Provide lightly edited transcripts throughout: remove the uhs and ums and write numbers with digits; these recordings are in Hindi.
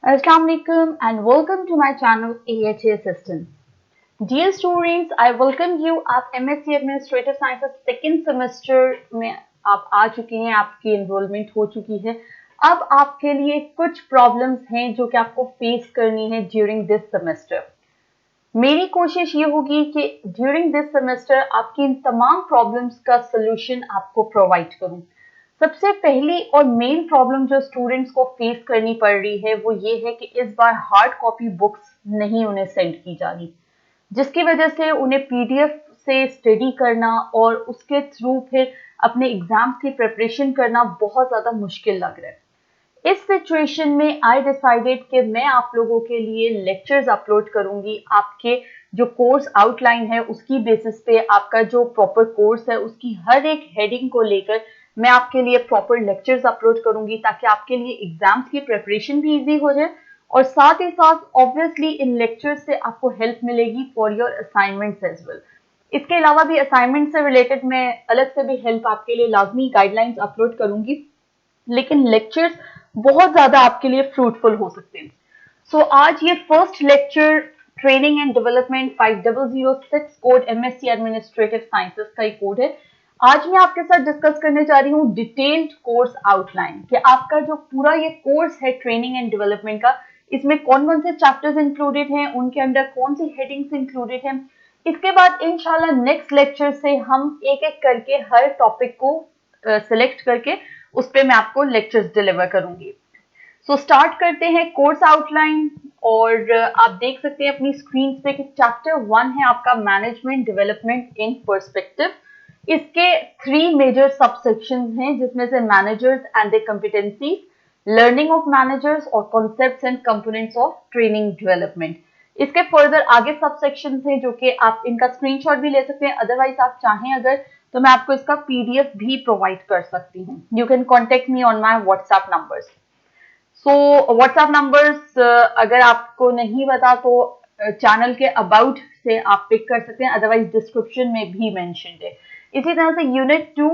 Assalamu alaikum and welcome to my channel AHA Assistant. Dear students, I welcome you. आप MSc Administrative Sciences second semester में आप आ चुके हैं, आपकी एनरोलमेंट हो चुकी है। अब आपके लिए कुछ प्रॉब्लम्स हैं जो कि आपको फेस करनी है ड्यूरिंग दिस सेमेस्टर। मेरी कोशिश ये होगी कि ड्यूरिंग दिस सेमेस्टर आपकी इन तमाम प्रॉब्लम्स का सोल्यूशन आपको प्रोवाइड करूं। सबसे पहली और मेन प्रॉब्लम जो स्टूडेंट्स को फेस करनी पड़ रही है वो ये है कि इस बार हार्ड कॉपी बुक्स नहीं उन्हें सेंड की जा रही, जिसकी वजह से उन्हें पीडीएफ से स्टडी करना और उसके थ्रू फिर अपने एग्जाम्स की प्रिपरेशन करना बहुत ज़्यादा मुश्किल लग रहा है। इस सिचुएशन में आई डिसाइडेड कि मैं आप लोगों के लिए लेक्चर्स अपलोड करूंगी। आपके जो कोर्स आउटलाइन है उसकी बेसिस पे आपका जो प्रॉपर कोर्स है उसकी हर एक हेडिंग को लेकर मैं आपके लिए प्रॉपर लेक्चर्स अपलोड करूंगी ताकि आपके लिए एग्जाम्स की प्रिपरेशन भी इजी हो जाए और साथ ही साथ ऑब्वियसली इन लेक्चर्स से आपको हेल्प मिलेगी for your assignments as well. इसके अलावा भी असाइनमेंट से रिलेटेड मैं अलग से भी हेल्प आपके लिए लाजमी गाइडलाइंस अपलोड करूंगी, लेकिन लेक्चर्स बहुत ज्यादा आपके लिए फ्रूटफुल हो सकते हैं। सो आज ये first lecture training and development 5006 code MSc administrative sciences का ही कोड है। आज मैं आपके साथ डिस्कस करने जा रही हूँ डिटेल्ड कोर्स आउटलाइन कि आपका जो पूरा ये कोर्स है ट्रेनिंग एंड डेवलपमेंट का, इसमें कौन कौन से चैप्टर्स इंक्लूडेड हैं, उनके अंडर कौन सी हेडिंग्स इंक्लूडेड हैं। इसके बाद इंशाल्लाह नेक्स्ट लेक्चर से हम एक एक करके हर टॉपिक को सिलेक्ट करके उस पर मैं आपको लेक्चर्स डिलीवर करूंगी। सो स्टार्ट करते हैं कोर्स आउटलाइन। और आप देख सकते हैं अपनी स्क्रीन पे कि चैप्टर 1 है आपका मैनेजमेंट डेवलपमेंट इन पर्सपेक्टिव। इसके 3 मेजर सबसेक्शंस हैं जिसमें से managers and the competencies, learning of managers और concepts and components of training development. इसके फर्दर आगे सबसेक्शंस हैं जो कि आप इनका स्क्रीनशॉट भी ले सकते हैं, अदरवाइज आप चाहें अगर तो मैं आपको इसका पीडीएफ भी प्रोवाइड कर सकती हूँ। You can contact me on my WhatsApp numbers. So WhatsApp numbers अगर आपको नहीं पता तो चैनल के अबाउट से आप पिक कर सकते हैं, अदरवाइज डिस्क्रिप्शन में भी मेंशन है। इसी तरह से यूनिट 2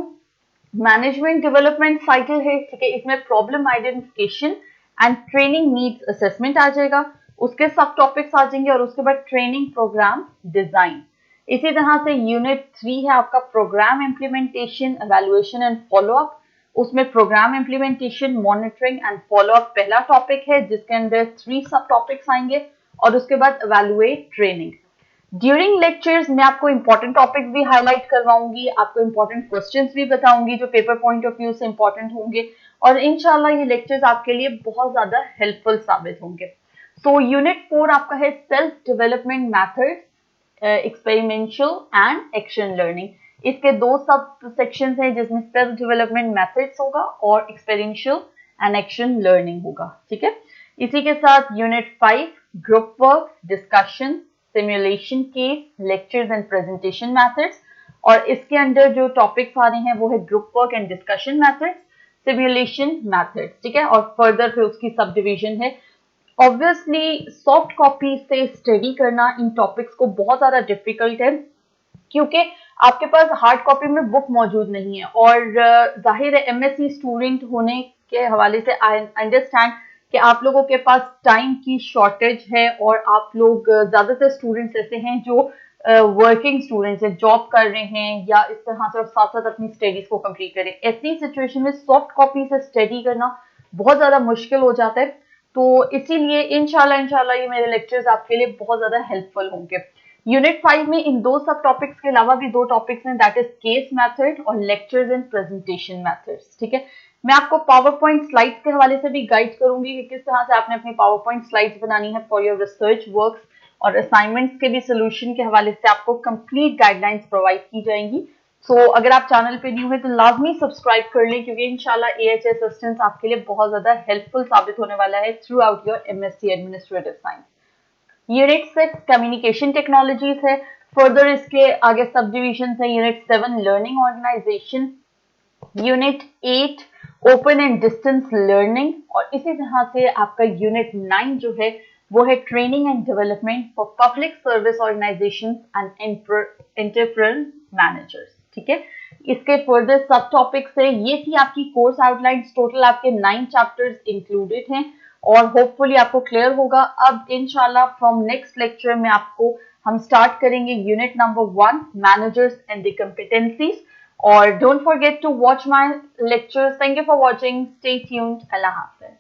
मैनेजमेंट डेवलपमेंट साइकिल है, ठीक है। इसमें problem identification and training needs assessment आ जाएगा, उसके सब टॉपिक्स आ जाएंगे और उसके बाद ट्रेनिंग प्रोग्राम डिजाइन। इसी तरह से यूनिट 3 है आपका programme implementation, evaluation and follow up. उसमें programme implementation, monitoring and follow up पहला टॉपिक है जिसके अंदर 3 सब टॉपिक्स आएंगे और उसके बाद एवेल्युएट ट्रेनिंग। ड्यूरिंग लेक्चर्स मैं आपको इंपॉर्टेंट टॉपिक्स भी हाईलाइट करवाऊंगी, आपको इंपॉर्टेंट क्वेश्चंस भी बताऊंगी जो पेपर पॉइंट ऑफ व्यू से इंपॉर्टेंट होंगे और इंशाल्लाह ये लेक्चर्स आपके लिए बहुत ज्यादा हेल्पफुल साबित होंगे। सो यूनिट 4 आपका है self development methods, experiential and action learning. इसके 2 सब सेक्शंस हैं जिसमें सेल्फ डेवलपमेंट मेथड्स होगा और एक्सपेरिमेंशियल एंड एक्शन लर्निंग होगा, ठीक है। इसी के साथ unit 5 group work, discussion, simulation case, lectures and presentation methods. और इसके अंदर जो टॉपिक्स आ रहे हैं वो है group work and discussion methods, simulation methods, ठीक है। और फर्दर फिर उसकी सब डिवीजन है। ऑब्वियसली सॉफ्ट कॉपी से स्टडी करना इन टॉपिक्स को बहुत ज्यादा डिफिकल्ट है क्योंकि आपके पास हार्ड कॉपी में बुक मौजूद नहीं है और जाहिर है एमएससी स्टूडेंट होने के हवाले से आई अंडरस्टैंड कि आप लोगों के पास टाइम की शॉर्टेज है और आप लोग ज्यादातर स्टूडेंट्स ऐसे हैं जो वर्किंग स्टूडेंट्स हैं, जॉब कर रहे हैं या इस तरह से और साथ साथ अपनी स्टडीज को कंप्लीट करें। ऐसी सिचुएशन में सॉफ्ट कॉपी से स्टडी करना बहुत ज्यादा मुश्किल हो जाता है, तो इसीलिए इंशाल्लाह ये मेरे लेक्चर्स आपके लिए बहुत ज्यादा हेल्पफुल होंगे। यूनिट 5 में इन 2 सब टॉपिक्स के अलावा भी 2 टॉपिक्स हैं, दैट इज केस मेथड और लेक्चर्स एंड प्रेजेंटेशन मेथड्स, ठीक है। मैं आपको पावर पॉइंट स्लाइड्स के हवाले से भी गाइड करूंगी कि किस तरह से आपने अपनी पावर पॉइंट स्लाइड्स बनानी है फॉर योर रिसर्च वर्क्स और असाइनमेंट्स के भी सोल्यूशन के हवाले से आपको कंप्लीट गाइडलाइंस प्रोवाइड की जाएंगी। सो अगर आप चैनल पे न्यू है तो लाजमी सब्सक्राइब कर लें क्योंकि इंशाल्लाह एएचए असिस्टेंस आपके लिए बहुत ज्यादा हेल्पफुल साबित होने वाला है throughout your MSc administrative science. Unit 6 communication technologies है। फर्दर इसके आगे सब डिविजन है। Unit 7 learning organisation, unit 8 open and distance learning और इसी तरह से आपका यूनिट 9 जो है वो है training and development for public service organisation and entrepreneur managers, ठीक है। इसके फर्दर सब टॉपिक्स है। ये थी आपकी कोर्स आउटलाइंस। टोटल आपके 9 चैप्टर्स इंक्लूडेड हैं और होपफुली आपको क्लियर होगा। अब इंशाल्लाह फ्रॉम नेक्स्ट लेक्चर में आपको हम स्टार्ट करेंगे unit number 1 managers and the competencies. और don't forget to watch my lectures. Thank you for watching. Stay tuned. अल्लाह हाफिज।